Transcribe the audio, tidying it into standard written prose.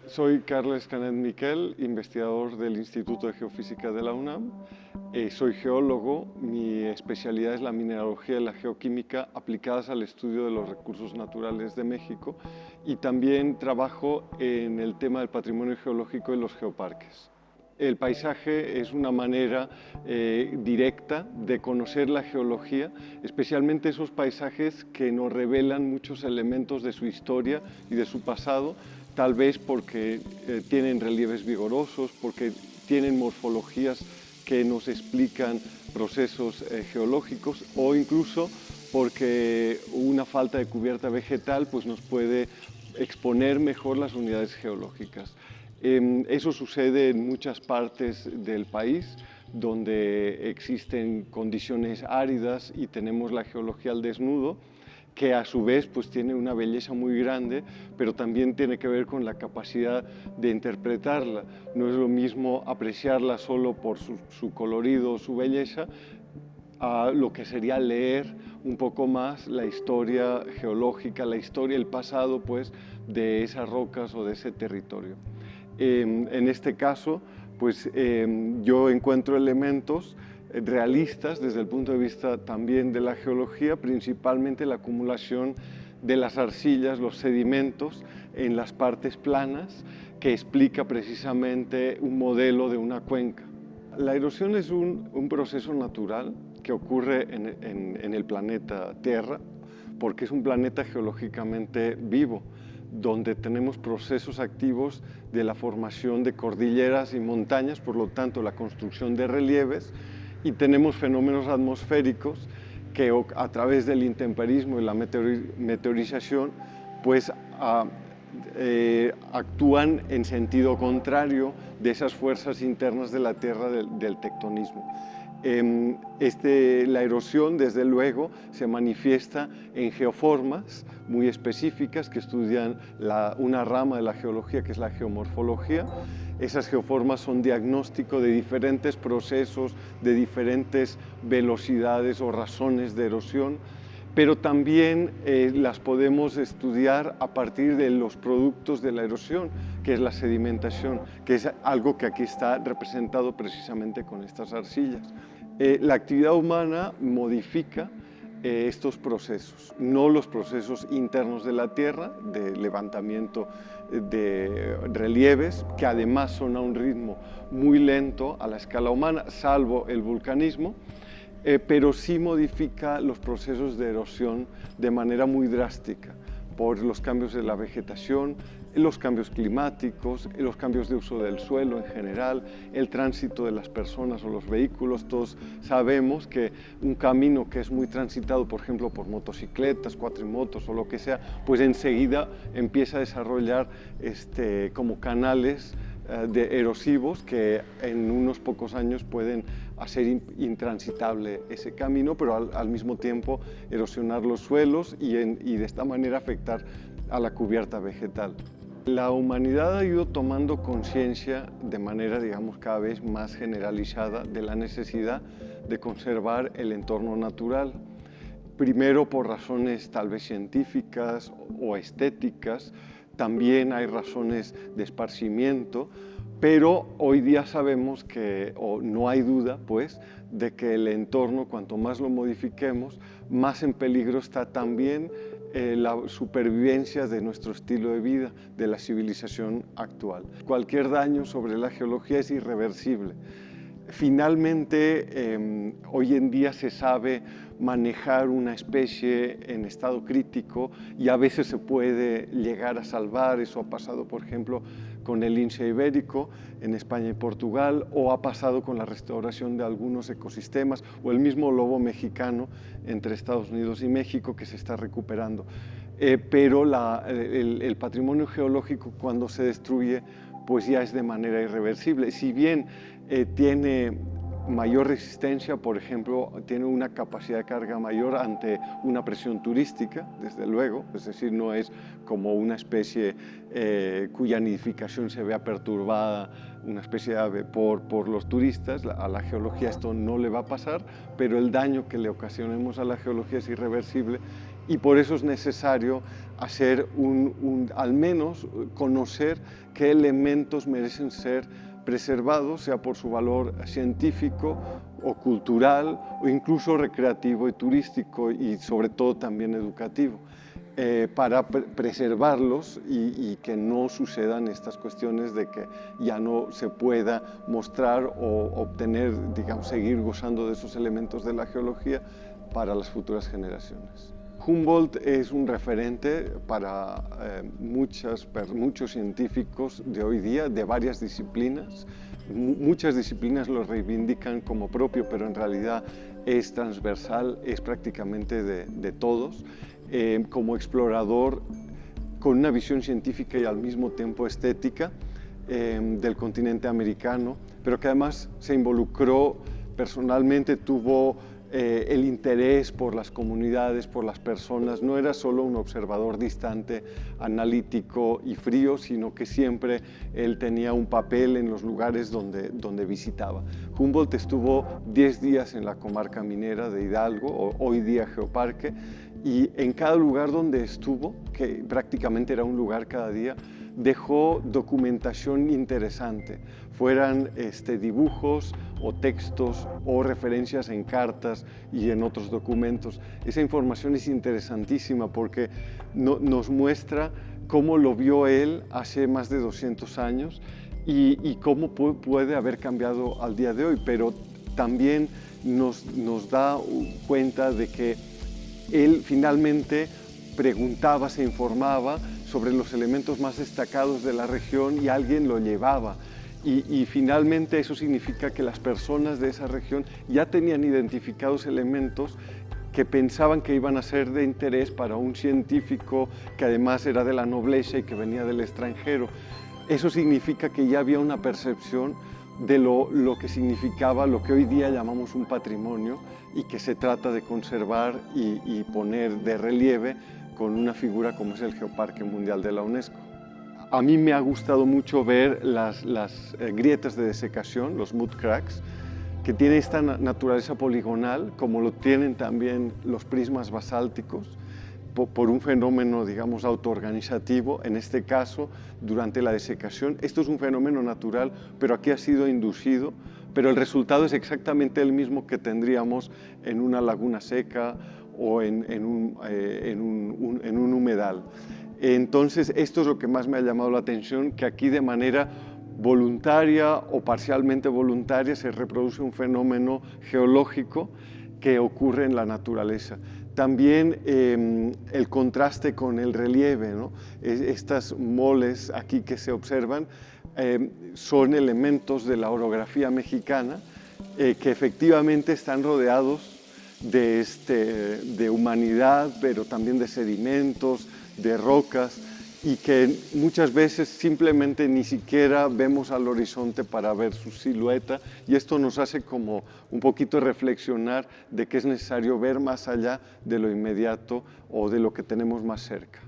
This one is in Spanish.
Soy Carles Canet Miquel, investigador del Instituto de Geofísica de la UNAM. Soy geólogo, mi especialidad es la mineralogía y la geoquímica aplicadas al estudio de los recursos naturales de México y también trabajo en el tema del patrimonio geológico y los geoparques. El paisaje es una manera directa de conocer la geología, especialmente esos paisajes que nos revelan muchos elementos de su historia y de su pasado, tal vez porque tienen relieves vigorosos, porque tienen morfologías que nos explican procesos geológicos o incluso porque una falta de cubierta vegetal pues, nos puede exponer mejor las unidades geológicas. Eso sucede en muchas partes del país donde existen condiciones áridas y tenemos la geología al desnudo, que a su vez pues, tiene una belleza muy grande, pero también tiene que ver con la capacidad de interpretarla. No es lo mismo apreciarla solo por su colorido o su belleza, a lo que sería leer un poco más la historia geológica, la historia, el pasado pues, de esas rocas o de ese territorio. En este caso, pues, yo encuentro elementos realistas desde el punto de vista también de la geología, principalmente la acumulación de las arcillas, los sedimentos en las partes planas, que explica precisamente un modelo de una cuenca. La erosión es un proceso natural que ocurre en el planeta Tierra, porque es un planeta geológicamente vivo, donde tenemos procesos activos de la formación de cordilleras y montañas, por lo tanto la construcción de relieves, y tenemos fenómenos atmosféricos que a través del intemperismo y la meteorización pues, actúan en sentido contrario de esas fuerzas internas de la Tierra del tectonismo. La erosión, desde luego, se manifiesta en geoformas muy específicas que estudian una rama de la geología que es la geomorfología. Esas geoformas son diagnóstico de diferentes procesos, de diferentes velocidades o razones de erosión, pero también las podemos estudiar a partir de los productos de la erosión, que es la sedimentación, que es algo que aquí está representado precisamente con estas arcillas. La actividad humana modifica estos procesos, no los procesos internos de la Tierra, de levantamiento de relieves, que además son a un ritmo muy lento a la escala humana, salvo el vulcanismo, pero sí modifica los procesos de erosión de manera muy drástica por los cambios de la vegetación, los cambios climáticos, los cambios de uso del suelo en general, el tránsito de las personas o los vehículos. Todos sabemos que un camino que es muy transitado, por ejemplo, por motocicletas, cuatrimotos o lo que sea, pues enseguida empieza a desarrollar como canales erosivos que en unos pocos años pueden hacer intransitable ese camino, pero al mismo tiempo erosionar los suelos y de esta manera afectar a la cubierta vegetal. La humanidad ha ido tomando conciencia de manera, digamos, cada vez más generalizada de la necesidad de conservar el entorno natural. Primero por razones tal vez científicas o estéticas, también hay razones de esparcimiento, pero hoy día sabemos que, o no hay duda, pues, de que el entorno, cuanto más lo modifiquemos, más en peligro está también la supervivencia de nuestro estilo de vida, de la civilización actual. Cualquier daño sobre la geología es irreversible. Finalmente, hoy en día se sabe manejar una especie en estado crítico y a veces se puede llegar a salvar. Eso ha pasado, por ejemplo, con el lince ibérico en España y Portugal, o ha pasado con la restauración de algunos ecosistemas, o el mismo lobo mexicano entre Estados Unidos y México que se está recuperando. Pero el patrimonio geológico, cuando se destruye, pues ya es de manera irreversible. Si bien tiene mayor resistencia, por ejemplo, tiene una capacidad de carga mayor ante una presión turística, desde luego, es decir, no es como una especie cuya nidificación se vea perturbada, una especie de ave por los turistas. A la geología esto no le va a pasar, pero el daño que le ocasionemos a la geología es irreversible y por eso es necesario hacer al menos conocer qué elementos merecen ser preservados, sea por su valor científico o cultural o incluso recreativo y turístico y sobre todo también educativo. Para preservarlos y que no sucedan estas cuestiones de que ya no se pueda mostrar o obtener, digamos, seguir gozando de esos elementos de la geología para las futuras generaciones. Humboldt es un referente para muchos científicos de hoy día, de varias disciplinas. Muchas disciplinas lo reivindican como propio, pero en realidad es transversal, es prácticamente de todos. Como explorador con una visión científica y al mismo tiempo estética del continente americano, pero que además se involucró personalmente, tuvo el interés por las comunidades, por las personas. No era solo un observador distante, analítico y frío, sino que siempre él tenía un papel en los lugares donde visitaba. Humboldt estuvo 10 días en la comarca minera de Hidalgo, hoy día Geoparque, y en cada lugar donde estuvo, que prácticamente era un lugar cada día, dejó documentación interesante, fueran dibujos o textos o referencias en cartas y en otros documentos. Esa información es interesantísima porque nos muestra cómo lo vio él hace más de 200 años y cómo puede haber cambiado al día de hoy, pero también nos da cuenta de que él finalmente preguntaba, se informaba sobre los elementos más destacados de la región y alguien lo llevaba. Y finalmente eso significa que las personas de esa región ya tenían identificados elementos que pensaban que iban a ser de interés para un científico que además era de la nobleza y que venía del extranjero. Eso significa que ya había una percepción de lo que significaba lo que hoy día llamamos un patrimonio y que se trata de conservar y poner de relieve con una figura como es el Geoparque Mundial de la UNESCO. A mí me ha gustado mucho ver las grietas de desecación, los mud cracks, que tienen esta naturaleza poligonal, como lo tienen también los prismas basálticos, por un fenómeno, digamos, autoorganizativo, en este caso, durante la desecación. Esto es un fenómeno natural, pero aquí ha sido inducido, pero el resultado es exactamente el mismo que tendríamos en una laguna seca o en un humedal. Entonces, esto es lo que más me ha llamado la atención, que aquí de manera voluntaria o parcialmente voluntaria se reproduce un fenómeno geológico que ocurre en la naturaleza. También el contraste con el relieve, ¿no? Estas moles aquí que se observan son elementos de la orografía mexicana que efectivamente están rodeados de humanidad, pero también de sedimentos, de rocas, y que muchas veces simplemente ni siquiera vemos al horizonte para ver su silueta, y esto nos hace como un poquito reflexionar de que es necesario ver más allá de lo inmediato o de lo que tenemos más cerca.